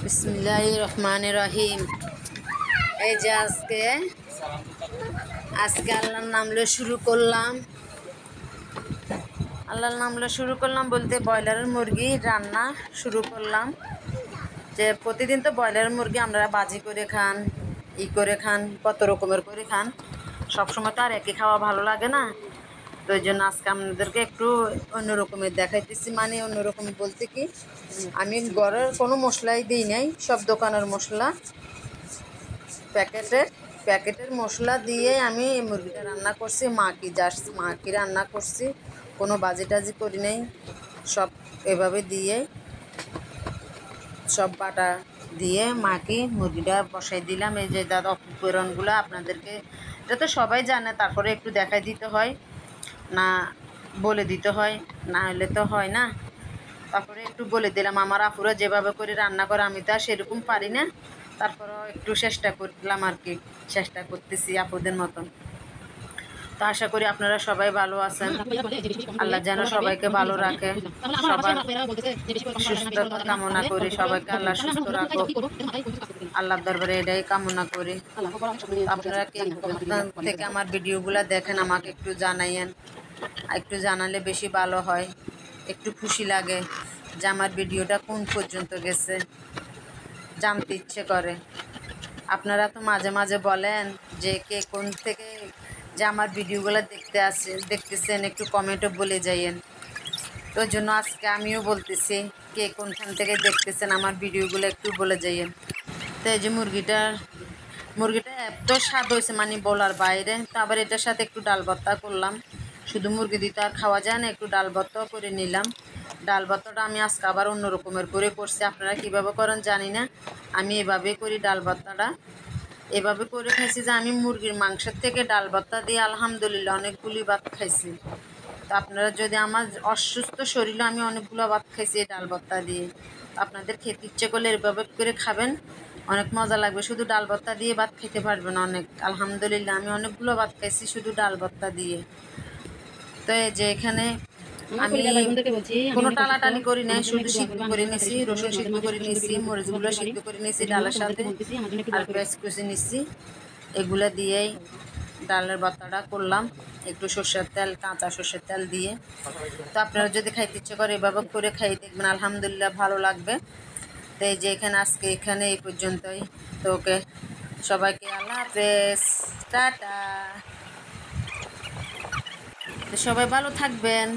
বিসমিল্লাহির রহমানির রহিম। এই যে আজকে আল্লাহর নাম লয়ে শুরু করলাম বলতে ব্রয়লারের মুরগি রান্না শুরু করলাম। যে প্রতিদিন তো ব্রয়লারের মুরগি আমরা বাজি করে খান, করে খান, কত রকমের করে খান। সবসময় তো আর একই খাওয়া ভালো লাগে না। তো ওই জন্য আজকে আপনাদেরকে একটু অন্যরকমের দেখাইতেছি। মানে অন্যরকম বলতে কি, আমি ঘরের কোনো মশলাই দিই নাই, সব দোকানের মশলা, প্যাকেটের মশলা দিয়ে আমি মুরগিটা রান্না করছি। মাকি রান্না করছি, কোনো বাজি টাজি করি নাই। সব এভাবে দিয়ে সব বাটা দিয়ে মাকি মুরগিটা বসাই দিলাম। এই যে দাদা উপকরণগুলো আপনাদেরকে এটা তো সবাই জানে, তারপরে একটু দেখাই দিতে হয় না, বলে দিতে হয়, না হলে তো হয় না। তারপরে একটু বলে দিলাম। আমার আপুরা যেভাবে করে রান্না করে আমি তো আর সেরকম পারি না, তারপরেও একটু চেষ্টা করলাম আর কি, চেষ্টা করতেছি আপুদের মতন। তো আশা করি আপনারা সবাই ভালো আছেন। আল্লাহ যেন সবাইকে ভালো রাখে, সবার সুস্থতা কামনা করি, সবাইকে আল্লাহ সুস্থ রাখো, আল্লাহর দরবারে এটাই কামনা করি। আপনারা কে থেকে আমার ভিডিওগুলো দেখেন আমাকে একটু জানাইয়েন, একটু জানালে বেশি ভালো হয়, একটু খুশি লাগে যে আমার ভিডিওটা কোন পর্যন্ত গেছে, জানতে ইচ্ছে করে। আপনারা তো মাঝে মাঝে বলেন যে কে কোন থেকে যে আমার ভিডিওগুলো দেখতেছেন, একটু কমেন্টে বলে যাইয়েন। তো ওই জন্য আজকে আমিও বলতেছি, কে কোনখান থেকে দেখতেছেন আমার ভিডিওগুলো একটু বলে যাইয়েন। তো এই যে মুরগিটা এত স্বাদ হয়েছে, মানে বলার বাইরে। তো আবার এটার সাথে একটু ডাল ভর্তা করলাম। শুধু মুরগি দিয়ে তো আর খাওয়া যায় না, একটু ডাল ভর্তাও করে নিলাম। ডাল ভর্তাটা আমি আজকে আবার অন্য রকমের করে করছি। আপনারা কীভাবে করেন জানি না, আমি এভাবেই করি ডাল ভর্তাটা। এভাবে করে খাইছি যে আমি মুরগির মাংসের থেকে ডাল ভর্তা দিয়ে আলহামদুলিল্লাহ অনেকগুলি ভাত খাইছি। তো আপনারা যদি, আমার অসুস্থ শরীরে আমি অনেকগুলো ভাত খাইছি এই ডাল ভর্তা দিয়ে। আপনাদের খেতে ইচ্ছে করলে এভাবে করে খাবেন, অনেক মজা লাগবে। শুধু ডাল ভর্তা দিয়ে ভাত খেতে পারবেন অনেক। আলহামদুলিল্লাহ আমি অনেকগুলো ভাত খাইছি শুধু ডাল ভর্তা দিয়ে। তো এই যে এখানে আমি কোনো টালাটালি করি নাই, শুধু সিদ্ধ করে নিয়েছি, রসুন সিদ্ধ করে নিয়েছি, মরিচগুলো সিদ্ধ করে নিয়েছি ডালের সাথে, আর পেঁয়াজ কুচি নিয়েছি। এগুলো দিয়েই ডালের ভর্তাটা করলাম, একটু সর্ষের তেল, কাঁচা সর্ষের তেল দিয়ে। তো আপনারা যদি খাইতে ইচ্ছে করে এভাবে করে খাই দেখবেন, আলহামদুলিল্লাহ ভালো লাগবে। তো এই যে আজকে এখানে এই পর্যন্তই। তো ওকে, সবাইকে আল্লাহ হাফেজ, টাটা। সবাই ভালো থাকবেন।